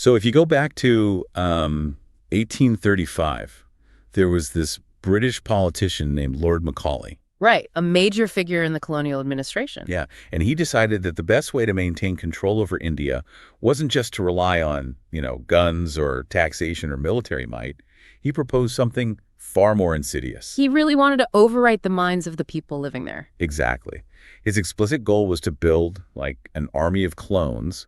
So if you go back to 1835, there was this British politician named Lord Macaulay. Right, a major figure in the colonial administration. Yeah, and he decided that the best way to maintain control over India wasn't just to rely on, guns or taxation or military might. He proposed something far more insidious. He really wanted to overwrite the minds of the people living there. Exactly. His explicit goal was to build, like, an army of clones,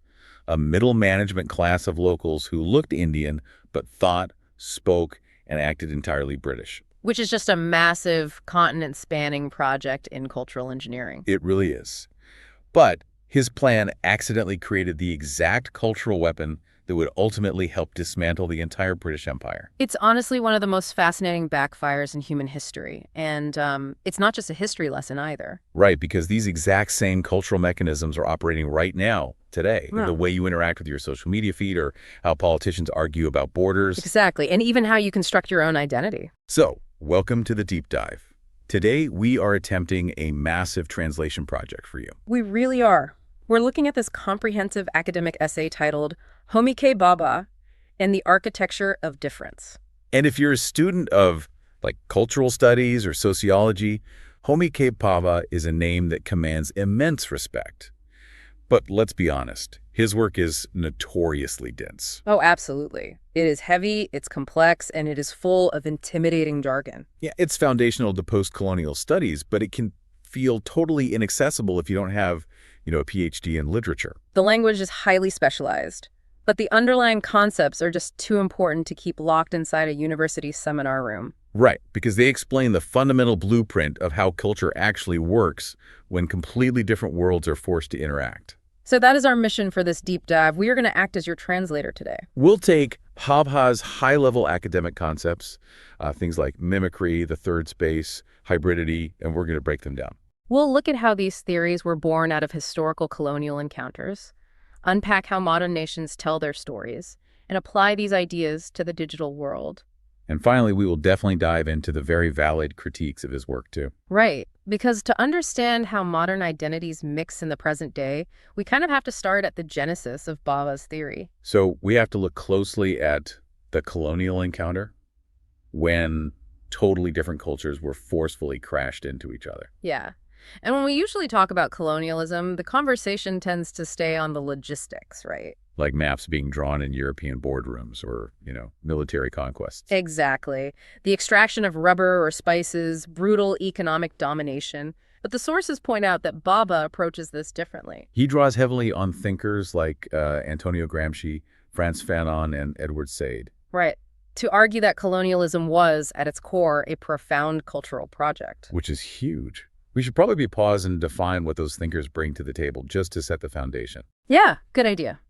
a middle management class of locals who looked Indian but thought, spoke, and acted entirely British. Which is just a massive continent-spanning project in cultural engineering. It really is. But his plan accidentally created the exact cultural weapon that would ultimately help dismantle the entire British Empire. It's honestly one of the most fascinating backfires in human history. And it's not just a history lesson either. Right, because these exact same cultural mechanisms are operating right now, today. Yeah. The way you interact with your social media feed or how politicians argue about borders. Exactly, and even how you construct your own identity. So, welcome to the Deep Dive. Today, we are attempting a massive translation project for you. We really are. We're looking at this comprehensive academic essay titled Homi K. Bhabha and the Architecture of Difference. And if you're a student of, cultural studies or sociology, Homi K. Bhabha is a name that commands immense respect. But let's be honest, his work is notoriously dense. Oh, absolutely. It is heavy, it's complex, and it is full of intimidating jargon. Yeah, it's foundational to post-colonial studies, but it can feel totally inaccessible if you don't have, a PhD in literature. The language is highly specialized, but the underlying concepts are just too important to keep locked inside a university seminar room. Right, because they explain the fundamental blueprint of how culture actually works when completely different worlds are forced to interact. So that is our mission for this deep dive. We are going to act as your translator today. We'll take Bhabha's high-level academic concepts, things like mimicry, the third space, hybridity, and we're going to break them down. We'll look at how these theories were born out of historical colonial encounters, unpack how modern nations tell their stories, and apply these ideas to the digital world. And finally, we will definitely dive into the very valid critiques of his work, too. Right, because to understand how modern identities mix in the present day, we kind of have to start at the genesis of Bhabha's theory. So we have to look closely at the colonial encounter when totally different cultures were forcefully crashed into each other. Yeah. And when we usually talk about colonialism, the conversation tends to stay on the logistics, right? Like maps being drawn in European boardrooms or, military conquests. Exactly. The extraction of rubber or spices, brutal economic domination. But the sources point out that Bhabha approaches this differently. He draws heavily on thinkers like Antonio Gramsci, Frantz Fanon, and Edward Said. Right. To argue that colonialism was, at its core, a profound cultural project. Which is huge. We should probably pause and define what those thinkers bring to the table just to set the foundation. Yeah, good idea.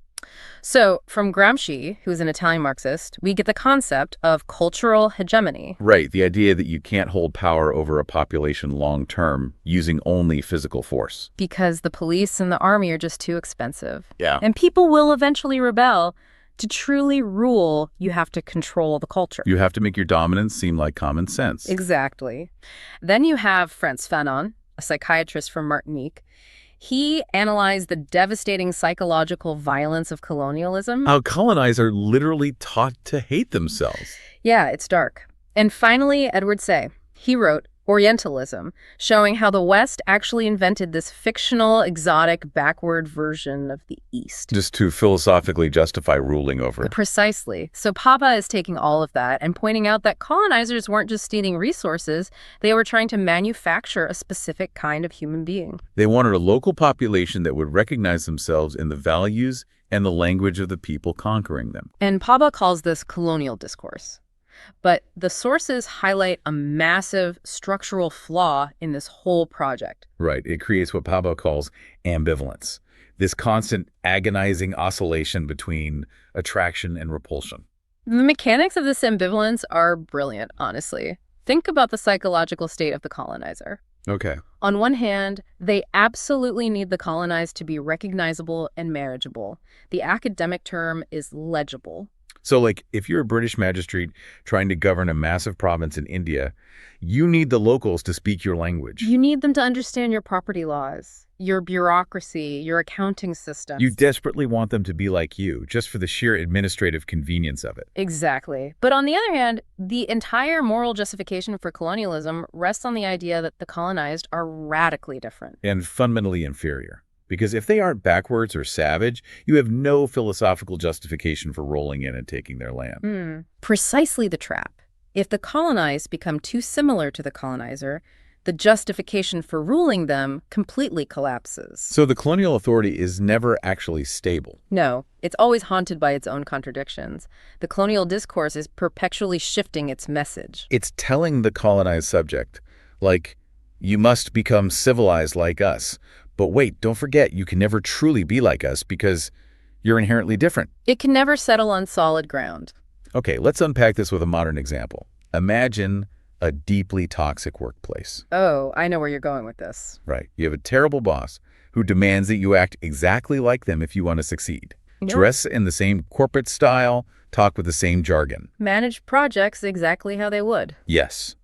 So, from Gramsci, who's an Italian Marxist, we get the concept of cultural hegemony. Right, the idea that you can't hold power over a population long-term using only physical force. Because the police and the army are just too expensive. Yeah. And people will eventually rebel. To truly rule, you have to control the culture. You have to make your dominance seem like common sense. Exactly. Then you have Frantz Fanon, a psychiatrist from Martinique. He analyzed the devastating psychological violence of colonialism. How colonized are literally taught to hate themselves. Yeah, it's dark. And finally, Edward Said. He wrote Orientalism, showing how the West actually invented this fictional, exotic, backward version of the East. Just to philosophically justify ruling over it. Precisely. So Bhabha is taking all of that and pointing out that colonizers weren't just stealing resources, they were trying to manufacture a specific kind of human being. They wanted a local population that would recognize themselves in the values and the language of the people conquering them. And Bhabha calls this colonial discourse. But the sources highlight a massive structural flaw in this whole project. Right. It creates what Bhabha calls ambivalence, this constant agonizing oscillation between attraction and repulsion. The mechanics of this ambivalence are brilliant, honestly. Think about the psychological state of the colonizer. Okay. On one hand, they absolutely need the colonized to be recognizable and marriageable. The academic term is legible. So, if you're a British magistrate trying to govern a massive province in India, you need the locals to speak your language. You need them to understand your property laws. your bureaucracy, your accounting systems. You desperately want them to be like you, just for the sheer administrative convenience of it. Exactly. But on the other hand, the entire moral justification for colonialism rests on the idea that the colonized are radically different. And fundamentally inferior. Because if they aren't backwards or savage, you have no philosophical justification for rolling in and taking their land. Precisely the trap. If the colonized become too similar to the colonizer, the justification for ruling them completely collapses. So the colonial authority is never actually stable. No, it's always haunted by its own contradictions. The colonial discourse is perpetually shifting its message. It's telling the colonized subject, like, you must become civilized like us. But wait, don't forget, you can never truly be like us because you're inherently different. It can never settle on solid ground. Okay, let's unpack this with a modern example. Imagine a deeply toxic workplace. Oh, I know where you're going with this. Right. You have a terrible boss who demands that you act exactly like them if you want to succeed. Nope. Dress in the same corporate style, talk with the same jargon. Manage projects exactly how they would. Yes.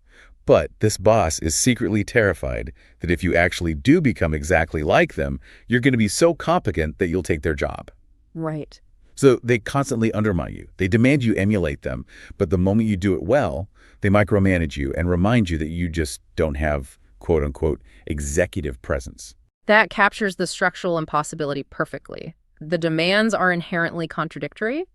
But this boss is secretly terrified that if you actually do become exactly like them, you're going to be so competent that you'll take their job. Right. So they constantly undermine you. They demand you emulate them, but the moment you do it well, they micromanage you and remind you that you just don't have, quote-unquote, executive presence. That captures the structural impossibility perfectly. The demands are inherently contradictory.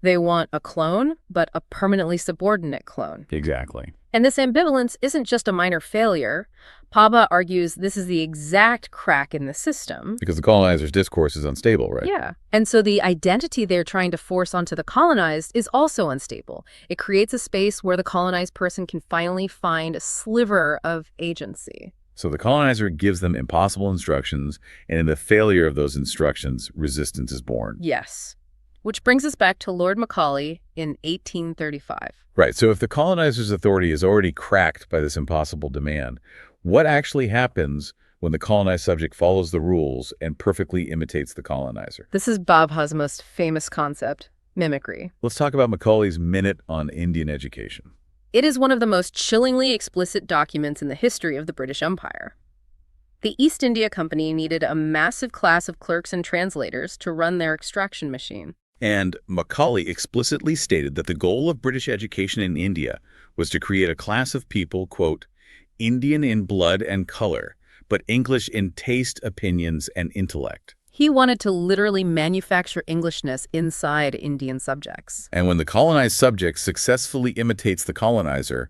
They want a clone, but a permanently subordinate clone. Exactly. And this ambivalence isn't just a minor failure. Bhabha argues this is the exact crack in the system. Because the colonizer's discourse is unstable, right? Yeah. And so the identity they're trying to force onto the colonized is also unstable. It creates a space where the colonized person can finally find a sliver of agency. So the colonizer gives them impossible instructions, and in the failure of those instructions, resistance is born. Yes. Which brings us back to Lord Macaulay in 1835. Right. So if the colonizer's authority is already cracked by this impossible demand, what actually happens when the colonized subject follows the rules and perfectly imitates the colonizer? This is Bhabha's most famous concept, mimicry. Let's talk about Macaulay's Minute on Indian Education. It is one of the most chillingly explicit documents in the history of the British Empire. The East India Company needed a massive class of clerks and translators to run their extraction machine. And Macaulay explicitly stated that the goal of British education in India was to create a class of people, quote, Indian in blood and color, but English in taste, opinions, and intellect. He wanted to literally manufacture Englishness inside Indian subjects. And when the colonized subject successfully imitates the colonizer,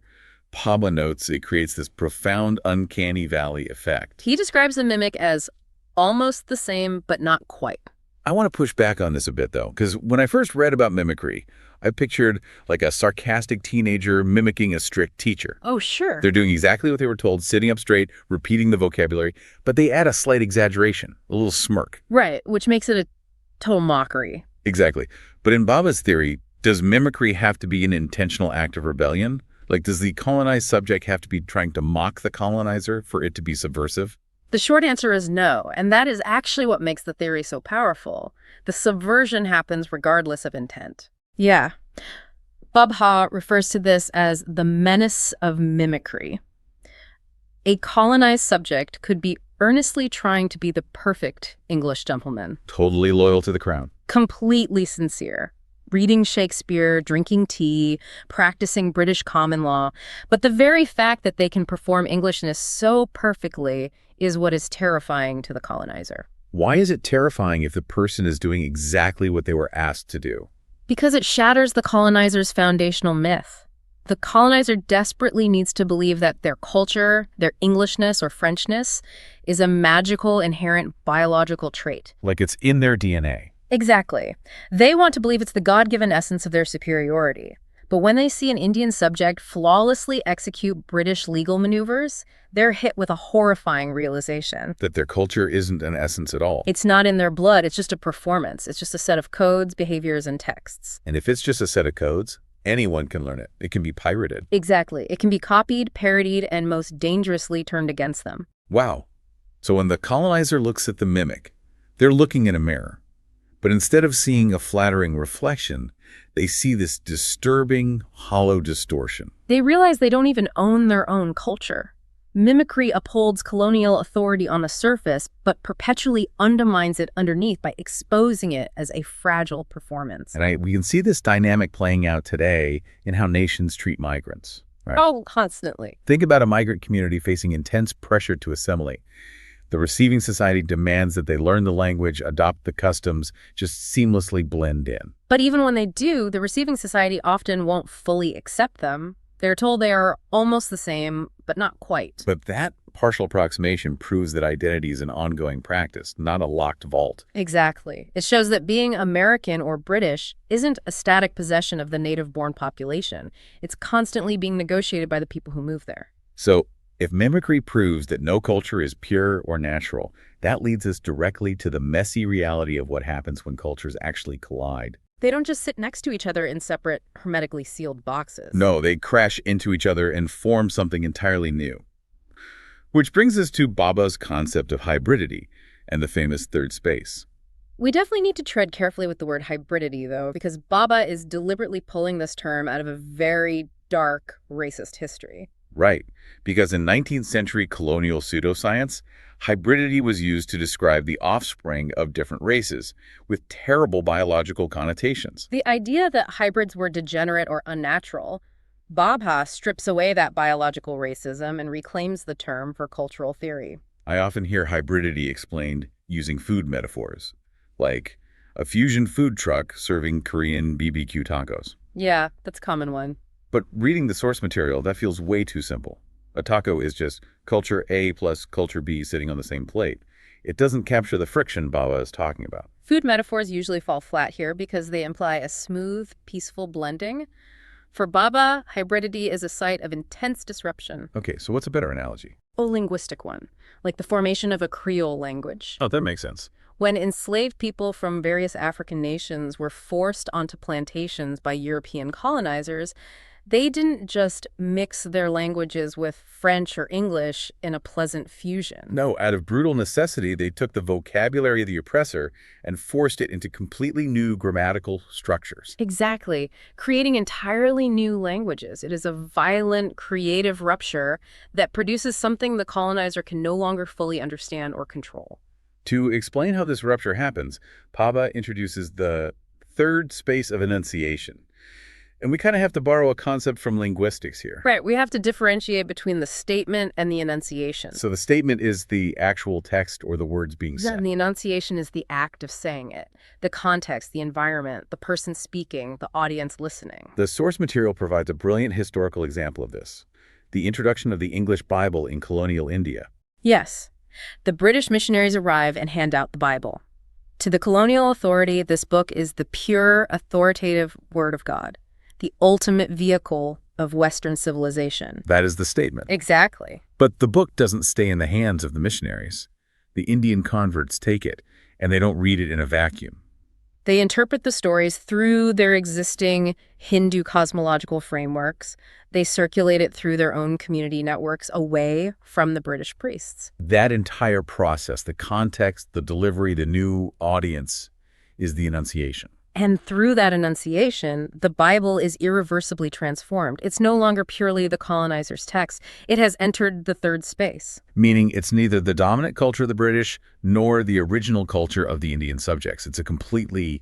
Bhabha notes it creates this profound uncanny valley effect. He describes the mimic as almost the same, but not quite. I want to push back on this a bit, though, because when I first read about mimicry, I pictured like a sarcastic teenager mimicking a strict teacher. Oh, sure. They're doing exactly what they were told, sitting up straight, repeating the vocabulary, but they add a slight exaggeration, a little smirk. Right, which makes it a total mockery. Exactly. But in Bhabha's theory, does mimicry have to be an intentional act of rebellion? Like, does the colonized subject have to be trying to mock the colonizer for it to be subversive? The short answer is no, and that is actually what makes the theory so powerful. The subversion happens regardless of intent. Yeah. Bhabha refers to this as the menace of mimicry. A colonized subject could be earnestly trying to be the perfect English gentleman. Totally loyal to the crown. Completely sincere. Reading Shakespeare, drinking tea, practicing British common law. But the very fact that they can perform Englishness so perfectly is what is terrifying to the colonizer. Why is it terrifying if the person is doing exactly what they were asked to do? Because it shatters the colonizer's foundational myth. The colonizer desperately needs to believe that their culture, their Englishness or Frenchness, is a magical, inherent biological trait. Like it's in their DNA. Exactly. They want to believe it's the God-given essence of their superiority. But when they see an Indian subject flawlessly execute British legal maneuvers, they're hit with a horrifying realization. That their culture isn't an essence at all. It's not in their blood, it's just a performance. It's just a set of codes, behaviors, and texts. And if it's just a set of codes, anyone can learn it. It can be pirated. Exactly. It can be copied, parodied, and most dangerously turned against them. Wow. So when the colonizer looks at the mimic, they're looking in a mirror. But instead of seeing a flattering reflection, they see this disturbing, hollow distortion. They realize they don't even own their own culture. Mimicry upholds colonial authority on the surface, but perpetually undermines it underneath by exposing it as a fragile performance. And we can see this dynamic playing out today in how nations treat migrants. Right? Oh, constantly. Think about a migrant community facing intense pressure to assimilate. The receiving society demands that they learn the language, adopt the customs, just seamlessly blend in. But even when they do, the receiving society often won't fully accept them. They're told they are almost the same, but not quite. But that partial approximation proves that identity is an ongoing practice, not a locked vault. Exactly. It shows that being American or British isn't a static possession of the native-born population. It's constantly being negotiated by the people who move there. So, if mimicry proves that no culture is pure or natural, that leads us directly to the messy reality of what happens when cultures actually collide. They don't just sit next to each other in separate, hermetically sealed boxes. No, they crash into each other and form something entirely new. Which brings us to Bhabha's concept of hybridity and the famous third space. We definitely need to tread carefully with the word hybridity, though, because Bhabha is deliberately pulling this term out of a very dark, racist history. Right, because in 19th century colonial pseudoscience, hybridity was used to describe the offspring of different races, with terrible biological connotations. The idea that hybrids were degenerate or unnatural, Bhabha strips away that biological racism and reclaims the term for cultural theory. I often hear hybridity explained using food metaphors, like a fusion food truck serving Korean BBQ tacos. Yeah, that's a common one. But reading the source material, that feels way too simple. A taco is just culture A plus culture B sitting on the same plate. It doesn't capture the friction Bhabha is talking about. Food metaphors usually fall flat here because they imply a smooth, peaceful blending. For Bhabha, hybridity is a site of intense disruption. Okay, so what's a better analogy? A linguistic one, like the formation of a Creole language. Oh, that makes sense. When enslaved people from various African nations were forced onto plantations by European colonizers, they didn't just mix their languages with French or English in a pleasant fusion. No, out of brutal necessity, they took the vocabulary of the oppressor and forced it into completely new grammatical structures. Exactly, creating entirely new languages. It is a violent, creative rupture that produces something the colonizer can no longer fully understand or control. To explain how this rupture happens, Bhabha introduces the third space of enunciation. And we kind of have to borrow a concept from linguistics here. Right, we have to differentiate between the statement and the enunciation. So the statement is the actual text or the words being said. And the enunciation is the act of saying it. The context, the environment, the person speaking, the audience listening. The source material provides a brilliant historical example of this. The introduction of the English Bible in colonial India. Yes. The British missionaries arrive and hand out the Bible. To the colonial authority, this book is the pure, authoritative Word of God, the ultimate vehicle of Western civilization. That is the statement. Exactly. But the book doesn't stay in the hands of the missionaries. The Indian converts take it, and they don't read it in a vacuum. They interpret the stories through their existing Hindu cosmological frameworks. They circulate it through their own community networks away from the British priests. That entire process, the context, the delivery, the new audience, is the enunciation. And through that enunciation, the Bible is irreversibly transformed. It's no longer purely the colonizer's text. It has entered the third space. Meaning it's neither the dominant culture of the British nor the original culture of the Indian subjects. It's a completely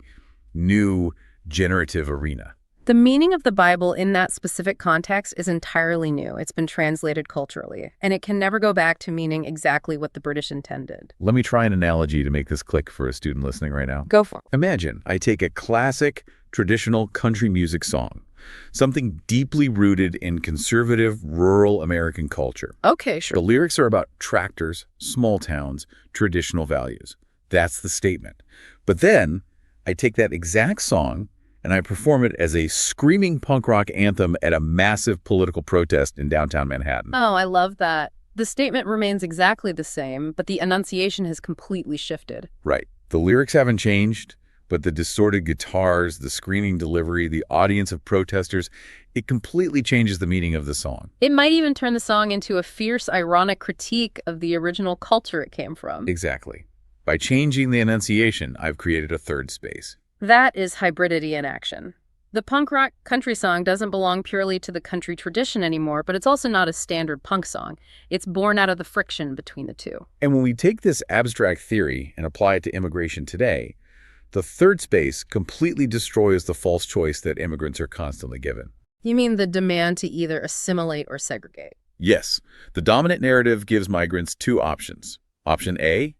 new generative arena. The meaning of the Bible in that specific context is entirely new. It's been translated culturally, and it can never go back to meaning exactly what the British intended. Let me try an analogy to make this click for a student listening right now. Go for it. Imagine I take a classic, traditional country music song, something deeply rooted in conservative, rural American culture. Okay, sure. The lyrics are about tractors, small towns, traditional values. That's the statement. But then I take that exact song and I perform it as a screaming punk rock anthem at a massive political protest in downtown Manhattan. Oh, I love that. The statement remains exactly the same, but the enunciation has completely shifted. Right. The lyrics haven't changed, but the distorted guitars, the screaming delivery, the audience of protesters, it completely changes the meaning of the song. It might even turn the song into a fierce, ironic critique of the original culture it came from. Exactly. By changing the enunciation, I've created a third space. That is hybridity in action. The punk rock country song doesn't belong purely to the country tradition anymore, but it's also not a standard punk song. It's born out of the friction between the two. And when we take this abstract theory and apply it to immigration today, the third space completely destroys the false choice that immigrants are constantly given. You mean the demand to either assimilate or segregate? Yes, the dominant narrative gives migrants two options. Option A,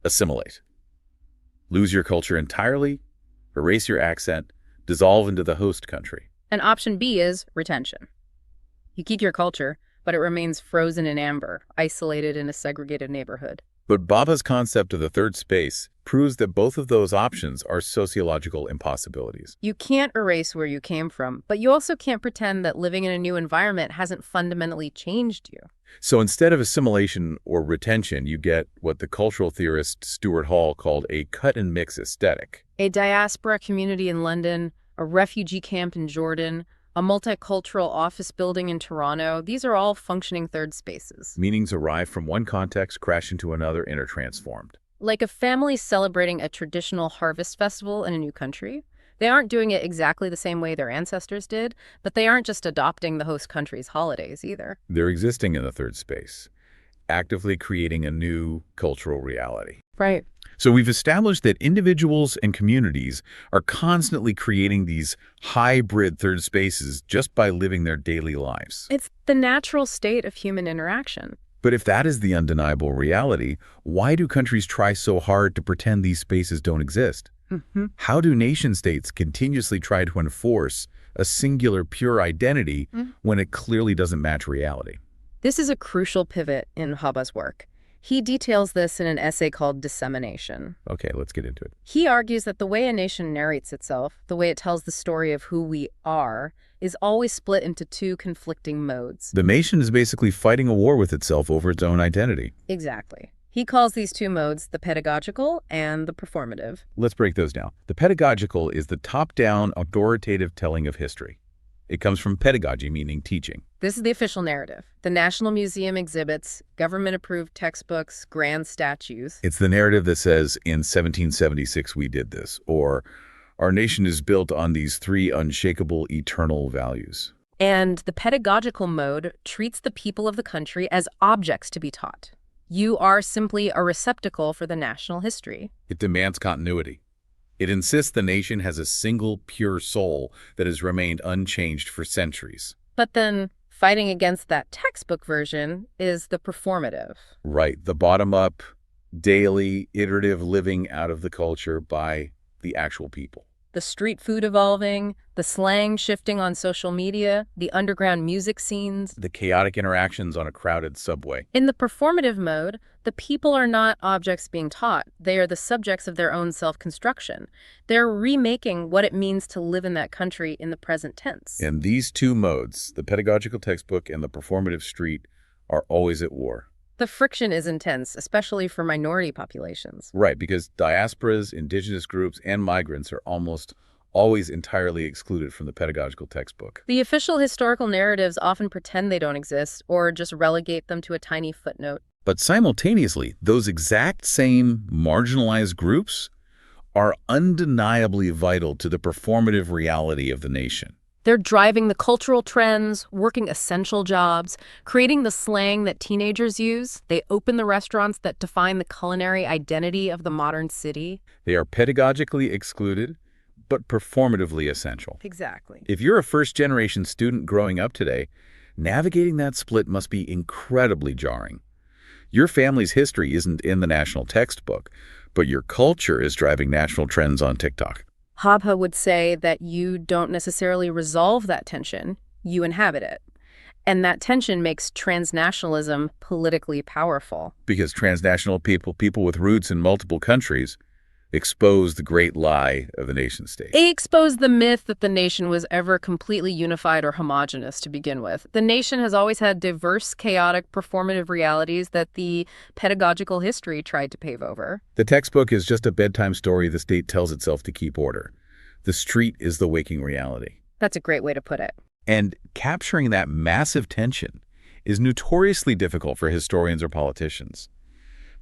assimilate. Lose your culture entirely, erase your accent, dissolve into the host country. And option B is retention. You keep your culture, but it remains frozen in amber, isolated in a segregated neighborhood. But Bhabha's concept of the third space proves that both of those options are sociological impossibilities. You can't erase where you came from, but you also can't pretend that living in a new environment hasn't fundamentally changed you. So instead of assimilation or retention, you get what the cultural theorist Stuart Hall called a cut-and-mix aesthetic. A diaspora community in London, a refugee camp in Jordan, a multicultural office building in Toronto, these are all functioning third spaces. Meanings arrive from one context, crash into another, and are transformed. Like a family celebrating a traditional harvest festival in a new country. They aren't doing it exactly the same way their ancestors did, but they aren't just adopting the host country's holidays either. They're existing in the third space, actively creating a new cultural reality. Right. So we've established that individuals and communities are constantly creating these hybrid third spaces just by living their daily lives. It's the natural state of human interaction. But if that is the undeniable reality, why do countries try so hard to pretend these spaces don't exist? How do nation-states continuously try to enforce a singular, pure identity when it clearly doesn't match reality? This is a crucial pivot in Bhabha's work. He details this in an essay called Dissemination. Okay, let's get into it. He argues that the way a nation narrates itself, the way it tells the story of who we are, is always split into two conflicting modes. The nation is basically fighting a war with itself over its own identity. Exactly. He calls these two modes the pedagogical and the performative. Let's break those down. The pedagogical is the top-down, authoritative telling of history. It comes from pedagogy, meaning teaching. This is the official narrative. The National Museum exhibits government-approved textbooks, grand statues. It's the narrative that says, in 1776 we did this, or our nation is built on these three unshakable, eternal values. And the pedagogical mode treats the people of the country as objects to be taught. You are simply a receptacle for the national history. It demands continuity. It insists the nation has a single, pure soul that has remained unchanged for centuries. But then, fighting against that textbook version is the performative. Right, the bottom-up, daily, iterative living out of the culture by the actual people. The street food evolving, the slang shifting on social media, the underground music scenes. The chaotic interactions on a crowded subway. In the performative mode, the people are not objects being taught. They are the subjects of their own self-construction. They're remaking what it means to live in that country in the present tense. And these two modes, the pedagogical textbook and the performative street, are always at war. The friction is intense, especially for minority populations. Right, because diasporas, indigenous groups, and migrants are almost always entirely excluded from the pedagogical textbook. The official historical narratives often pretend they don't exist or just relegate them to a tiny footnote. But simultaneously, those exact same marginalized groups are undeniably vital to the performative reality of the nation. They're driving the cultural trends, working essential jobs, creating the slang that teenagers use. They open the restaurants that define the culinary identity of the modern city. They are pedagogically excluded, but performatively essential. Exactly. If you're a first-generation student growing up today, navigating that split must be incredibly jarring. Your family's history isn't in the national textbook, but your culture is driving national trends on TikTok. Bhabha would say that you don't necessarily resolve that tension, you inhabit it. And that tension makes transnationalism politically powerful. Because transnational people with roots in multiple countries, expose the great lie of the nation-state. They expose the myth that the nation was ever completely unified or homogenous to begin with. The nation has always had diverse, chaotic, performative realities that the pedagogical history tried to pave over. The textbook is just a bedtime story the state tells itself to keep order. The street is the waking reality. That's a great way to put it. And capturing that massive tension is notoriously difficult for historians or politicians.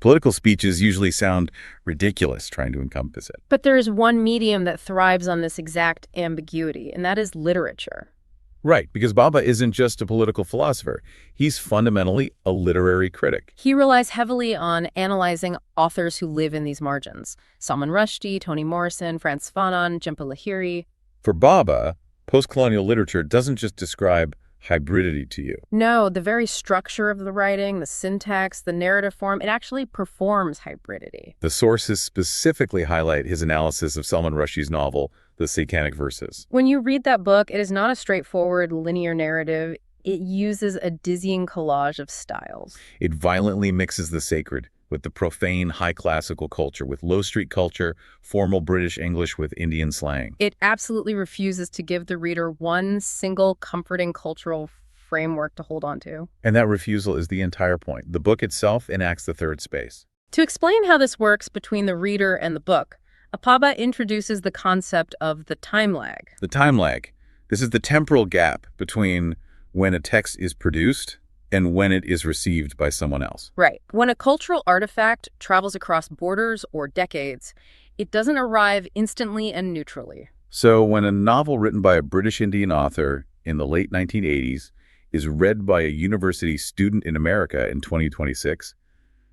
Political speeches usually sound ridiculous trying to encompass it. But there is one medium that thrives on this exact ambiguity, and that is literature. Right, because Bhabha isn't just a political philosopher. He's fundamentally a literary critic. He relies heavily on analyzing authors who live in these margins. Salman Rushdie, Toni Morrison, Frantz Fanon, Jhumpa Lahiri. For Bhabha, postcolonial literature doesn't just describe hybridity to you. No, the very structure of the writing, the syntax, the narrative form, it actually performs hybridity. The sources specifically highlight his analysis of Salman Rushdie's novel, The Satanic Verses. When you read that book, it is not a straightforward linear narrative. It uses a dizzying collage of styles. It violently mixes the sacred with the profane high classical culture, with low street culture, formal British English with Indian slang. It absolutely refuses to give the reader one single comforting cultural framework to hold on to. And that refusal is the entire point. The book itself enacts the third space. To explain how this works between the reader and the book, Bhabha introduces the concept of the time lag. The time lag. This is the temporal gap between when a text is produced and when it is received by someone else. Right. When a cultural artifact travels across borders or decades, it doesn't arrive instantly and neutrally. So when a novel written by a British Indian author in the late 1980s is read by a university student in America in 2026,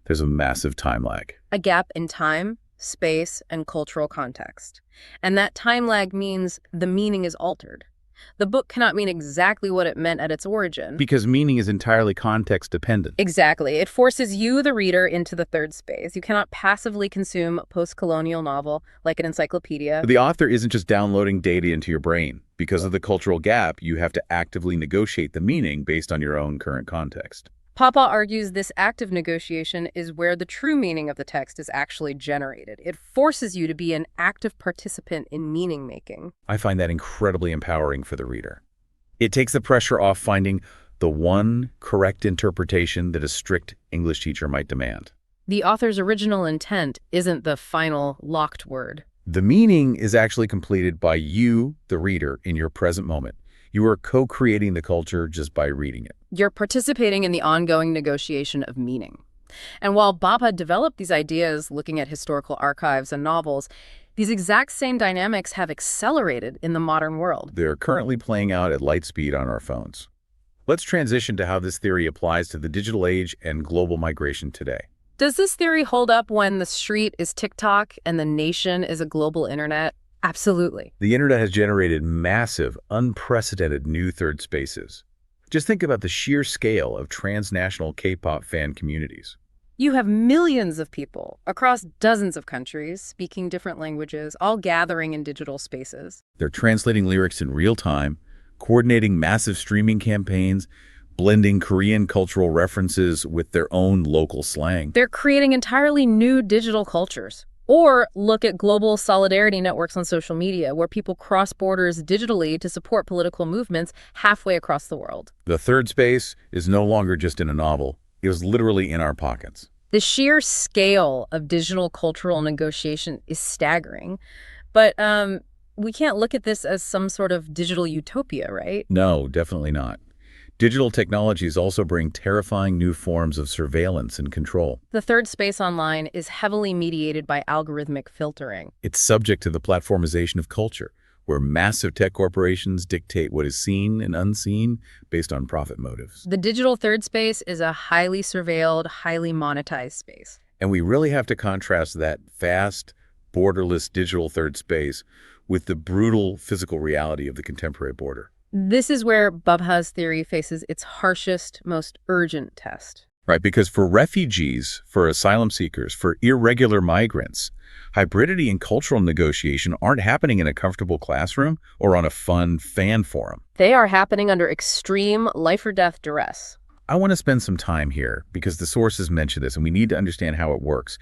there's a massive time lag. A gap in time, space, and cultural context. And that time lag means the meaning is altered. The book cannot mean exactly what it meant at its origin. Because meaning is entirely context-dependent. Exactly. It forces you, the reader, into the third space. You cannot passively consume a post-colonial novel like an encyclopedia. The author isn't just downloading data into your brain. Because of the cultural gap, you have to actively negotiate the meaning based on your own current context. Bhabha argues this active negotiation is where the true meaning of the text is actually generated. It forces you to be an active participant in meaning-making. I find that incredibly empowering for the reader. It takes the pressure off finding the one correct interpretation that a strict English teacher might demand. The author's original intent isn't the final locked word. The meaning is actually completed by you, the reader, in your present moment. You are co-creating the culture just by reading it. You're participating in the ongoing negotiation of meaning. And while Bhabha developed these ideas looking at historical archives and novels, these exact same dynamics have accelerated in the modern world. They're currently playing out at light speed on our phones. Let's transition to how this theory applies to the digital age and global migration today. Does this theory hold up when the street is TikTok and the nation is a global internet? Absolutely. The internet has generated massive, unprecedented new third spaces. Just think about the sheer scale of transnational K-pop fan communities. You have millions of people across dozens of countries speaking different languages, all gathering in digital spaces. They're translating lyrics in real time, coordinating massive streaming campaigns, blending Korean cultural references with their own local slang. They're creating entirely new digital cultures. Or look at global solidarity networks on social media, where people cross borders digitally to support political movements halfway across the world. The third space is no longer just in a novel. It is literally in our pockets. The sheer scale of digital cultural negotiation is staggering. But we can't look at this as some sort of digital utopia, right? No, definitely not. Digital technologies also bring terrifying new forms of surveillance and control. The third space online is heavily mediated by algorithmic filtering. It's subject to the platformization of culture, where massive tech corporations dictate what is seen and unseen based on profit motives. The digital third space is a highly surveilled, highly monetized space. And we really have to contrast that fast, borderless digital third space with the brutal physical reality of the contemporary border. This is where Bhabha's theory faces its harshest, most urgent test. Right, because for refugees, for asylum seekers, for irregular migrants, hybridity and cultural negotiation aren't happening in a comfortable classroom or on a fun fan forum. They are happening under extreme life-or-death duress. I want to spend some time here because the sources mention this and we need to understand how it works.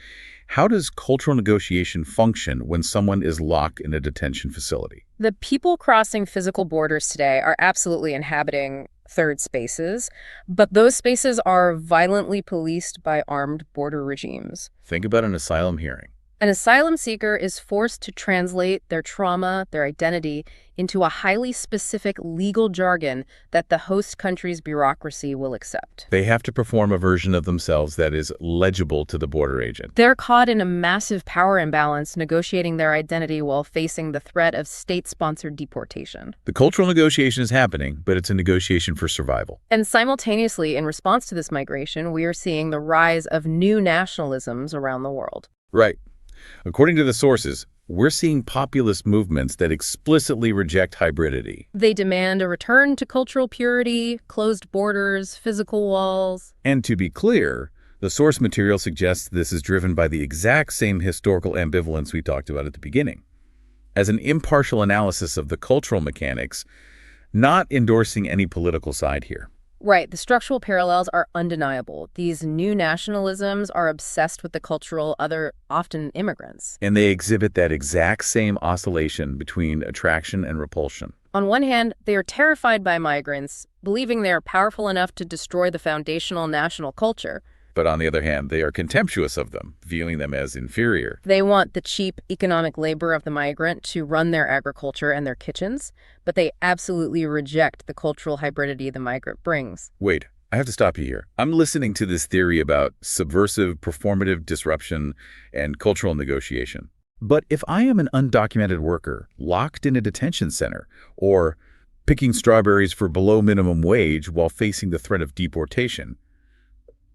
How does cultural negotiation function when someone is locked in a detention facility? The people crossing physical borders today are absolutely inhabiting third spaces, but those spaces are violently policed by armed border regimes. Think about an asylum hearing. An asylum seeker is forced to translate their trauma, their identity, into a highly specific legal jargon that the host country's bureaucracy will accept. They have to perform a version of themselves that is legible to the border agent. They're caught in a massive power imbalance negotiating their identity while facing the threat of state-sponsored deportation. The cultural negotiation is happening, but it's a negotiation for survival. And simultaneously, in response to this migration, we are seeing the rise of new nationalisms around the world. Right. According to the sources, we're seeing populist movements that explicitly reject hybridity. They demand a return to cultural purity, closed borders, physical walls. And to be clear, the source material suggests this is driven by the exact same historical ambivalence we talked about at the beginning. As an impartial analysis of the cultural mechanics, not endorsing any political side here. Right, the structural parallels are undeniable. These new nationalisms are obsessed with the cultural other, often immigrants. And they exhibit that exact same oscillation between attraction and repulsion. On one hand, they are terrified by migrants, believing they are powerful enough to destroy the foundational national culture. But on the other hand, they are contemptuous of them, viewing them as inferior. They want the cheap economic labor of the migrant to run their agriculture and their kitchens, but they absolutely reject the cultural hybridity the migrant brings. Wait, I have to stop you here. I'm listening to this theory about subversive, performative disruption and cultural negotiation. But if I am an undocumented worker locked in a detention center or picking strawberries for below minimum wage while facing the threat of deportation,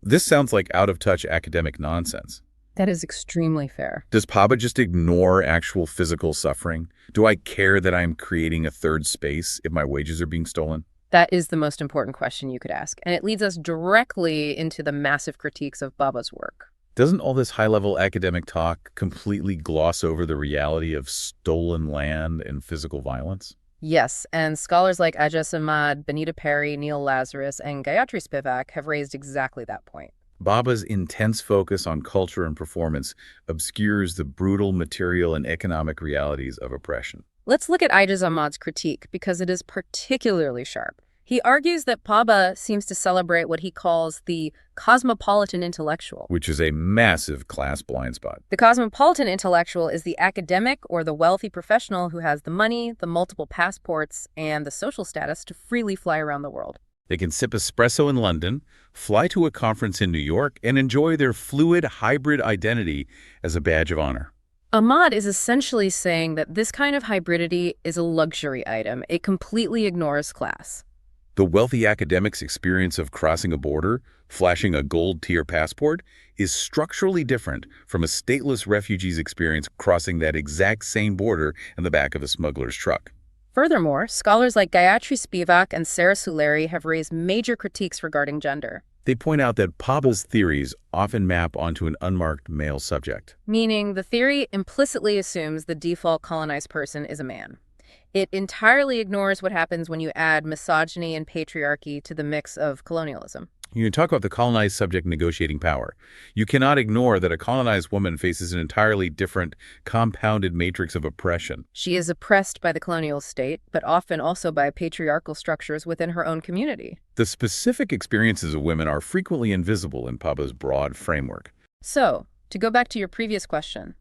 this sounds like out-of-touch academic nonsense. That is extremely fair. Does Bhabha just ignore actual physical suffering? Do I care that I'm creating a third space if my wages are being stolen? That is the most important question you could ask, and it leads us directly into the massive critiques of Bhabha's work. Doesn't all this high-level academic talk completely gloss over the reality of stolen land and physical violence? Yes, and scholars like Ajay Samad, Benita Perry, Neil Lazarus, and Gayatri Spivak have raised exactly that point. Bhabha's intense focus on culture and performance obscures the brutal material and economic realities of oppression. Let's look at Ajay Samad's critique because it is particularly sharp. He argues that Bhabha seems to celebrate what he calls the cosmopolitan intellectual. Which is a massive class blind spot. The cosmopolitan intellectual is the academic or the wealthy professional who has the money, the multiple passports, and the social status to freely fly around the world. They can sip espresso in London, fly to a conference in New York, and enjoy their fluid hybrid identity as a badge of honor. Ahmad is essentially saying that this kind of hybridity is a luxury item. It completely ignores class. The wealthy academic's experience of crossing a border, flashing a gold-tier passport, is structurally different from a stateless refugee's experience crossing that exact same border in the back of a smuggler's truck. Furthermore, scholars like Gayatri Spivak and Sarah Suleri have raised major critiques regarding gender. They point out that Bhabha's theories often map onto an unmarked male subject. Meaning the theory implicitly assumes the default colonized person is a man. It entirely ignores what happens when you add misogyny and patriarchy to the mix of colonialism. You talk about the colonized subject negotiating power. You cannot ignore that a colonized woman faces an entirely different, compounded matrix of oppression. She is oppressed by the colonial state, but often also by patriarchal structures within her own community. The specific experiences of women are frequently invisible in Bhabha's broad framework. So, to go back to your previous question,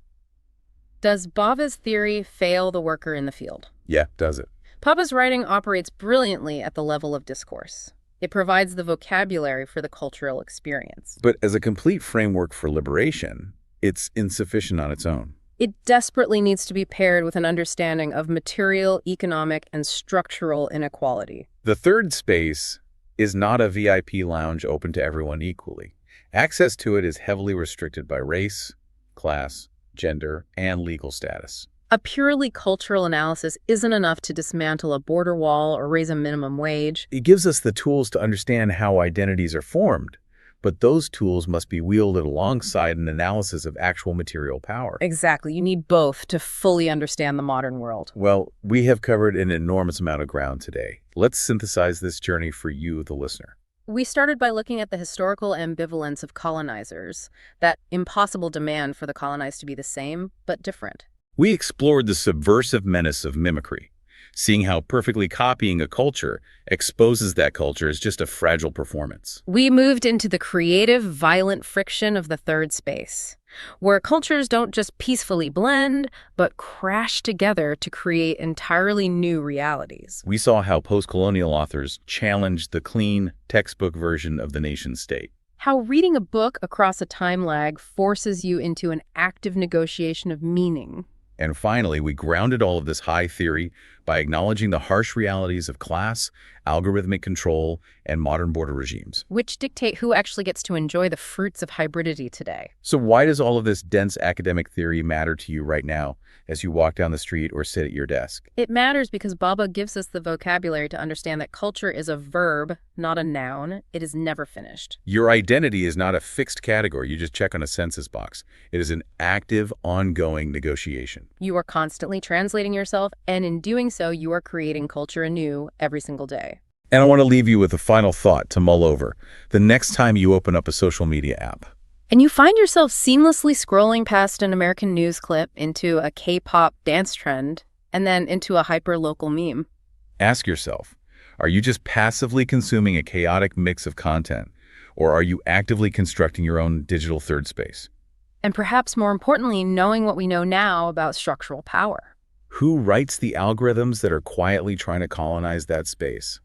does Bhabha's theory fail the worker in the field? Yeah, does it? Bhabha's writing operates brilliantly at the level of discourse. It provides the vocabulary for the cultural experience. But as a complete framework for liberation, it's insufficient on its own. It desperately needs to be paired with an understanding of material, economic, and structural inequality. The third space is not a VIP lounge open to everyone equally. Access to it is heavily restricted by race, class, gender, and legal status. A purely cultural analysis isn't enough to dismantle a border wall or raise a minimum wage. It gives us the tools to understand how identities are formed, but those tools must be wielded alongside an analysis of actual material power. Exactly. You need both to fully understand the modern world. Well, we have covered an enormous amount of ground today. Let's synthesize this journey for you, the listener. We started by looking at the historical ambivalence of colonizers, that impossible demand for the colonized to be the same, but different. We explored the subversive menace of mimicry, seeing how perfectly copying a culture exposes that culture as just a fragile performance. We moved into the creative, violent friction of the third space, where cultures don't just peacefully blend, but crash together to create entirely new realities. We saw how postcolonial authors challenged the clean, textbook version of the nation-state. How reading a book across a time lag forces you into an active negotiation of meaning. And finally, we grounded all of this high theory by acknowledging the harsh realities of class, algorithmic control, and modern border regimes. Which dictate who actually gets to enjoy the fruits of hybridity today. So why does all of this dense academic theory matter to you right now as you walk down the street or sit at your desk? It matters because Bhabha gives us the vocabulary to understand that culture is a verb, not a noun. It is never finished. Your identity is not a fixed category you just check on a census box. It is an active, ongoing negotiation. You are constantly translating yourself, and in doing so, you are creating culture anew every single day. And I want to leave you with a final thought to mull over the next time you open up a social media app. And you find yourself seamlessly scrolling past an American news clip into a K-pop dance trend, and then into a hyper-local meme. Ask yourself, are you just passively consuming a chaotic mix of content, or are you actively constructing your own digital third space? And perhaps more importantly, knowing what we know now about structural power. Who writes the algorithms that are quietly trying to colonize that space?